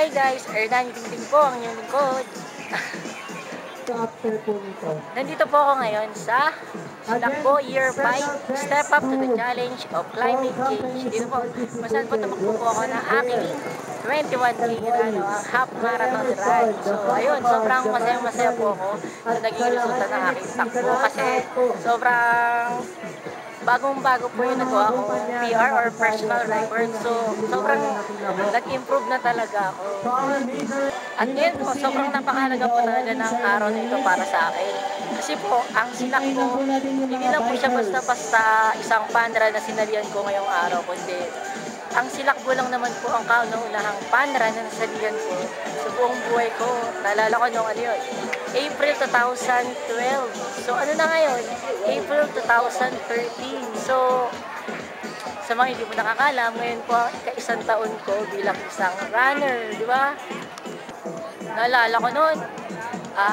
Hi guys, Erdan Dingding po ang inyong lingkod. Nandito po ako ngayon sa Takbo Year 5, Step Up to the Challenge of Climate Change. Dito po, masan po tumakbo po ako ng aking 21K ang half marathon run. So ayun, sobrang masaya po ako na naging resulta ng aking takbo kasi sobrang bagong-bago po yung nagawa ko PR or personal record. So, sobrang nag-improve na talaga ako. At ngayon po, sobrang napakahalaga po talaga ng araw na ito para sa akin. Kasi po, ang sinak ko, hindi lang po siya basta-basta isang panral na sinalihan ko ngayong araw, kundi ang silakbo lang naman po ang kauna-unahang panral na nasalihan ko sa buong buhay ko. Naalala ko nung April 2012. So ano na ngayon? April 2013. So sa mga hindi mo nakakalam, ngayon po ika-isang taon ko bilang isang runner, di ba? Naalala ko noon,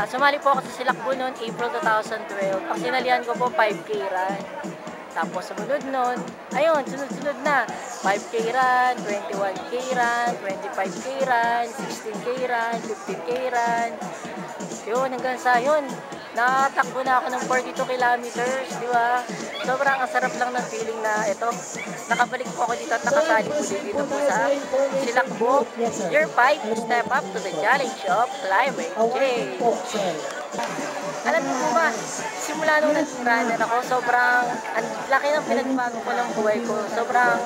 sumali po ako sa silakbo noon, April 2012. Ang sinalihan ko po 5K run. Tapos sumunod nun, ayun, sunod-sunod na. 5K run, 21K run, 25K run, 16K run, 15K run. Yun, hanggang sa yun, nakatakbo na ako ng 42 kilometers, di ba? Sobrang ang sarap lang ng feeling na ito. Nakabalik po ako dito at nakasali po dito po sa Silakbo Year 5, Step Up to the Challenge of Climate Change. Alam mo ba, simula nung nag-runner ako, sobrang laki ng pinagbago ko ng buhay ko. Sobrang,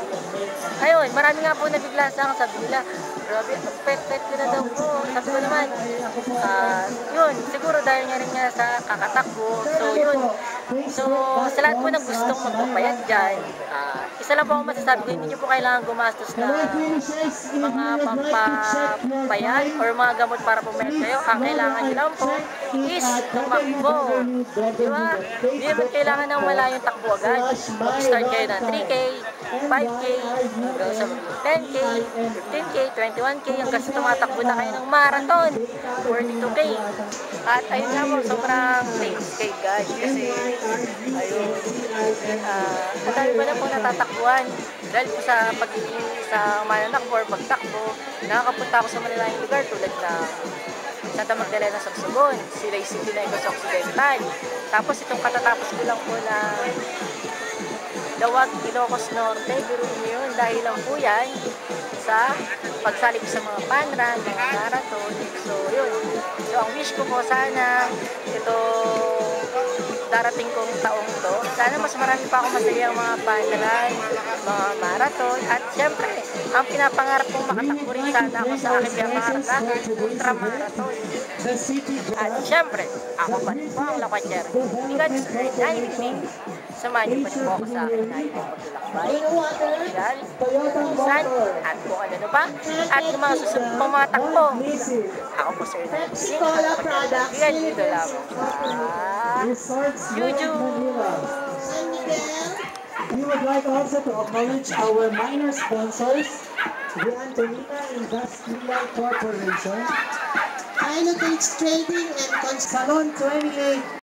ayun, marami nga po nabigla sa akin, sabi nila, grabe, pet-pet ko na daw po. Sabi ko naman, yun, siguro dahil nga rin nga sa kakatakbo. So, yun. So, sa lahat po ng gustong magpapayat dyan, isa lang po ako masasabi ko, hindi nyo po kailangan gumastos na mga pampapayat or mga gamot para pumayat kayo. Ang kailangan nyo lang po is tumakbo. Diba? Hindi naman kailangan ng malayong takbo agad. Mag-start kayo ng 3K, 5K, hanggang sa 10K, 15K, 21K, hanggang sa tumatakbo na kayo ng marathon, 42K. At ayun nga po, sobrang thanks kay God kasi ayun, ang dami pa na po natatakbuhan dahil po sa pagiging sa mananakbo or pagtakbo, nakakapunta ako sa malalayong lugar tulad ng Santa Magdalena sa Sorsogon, Silay City na sa Occidental. Tapos itong katatapos ko lang po na Lawag, Ilocos Norte, biruin nyo yun, dahil lang po yan sa pagsali ko sa mga panran, mga marathon. So yun, so ang wish ko po sana ito darating kong taong to, sana mas marami pa ako masaya mga panran, mga marathon, at syempre ang pinapangarap kong makatakbo rin sana ako sa aking pinapangarap na ultramarathon. At syempre, ako pa rin po ang lakwatyer. Ingat sa rin, samahan niyo pa rin po ako sa akin na yung paglalakbay, social, kung at kung ano pa, at yung mga susunod pang mga takbo. Ako po Sir Nancy, kaibigan dito lamang sa YouTube. We would like also to acknowledge our minor sponsors, the Antonina Industrial Corporation, Hinotex Trading and Salon 28.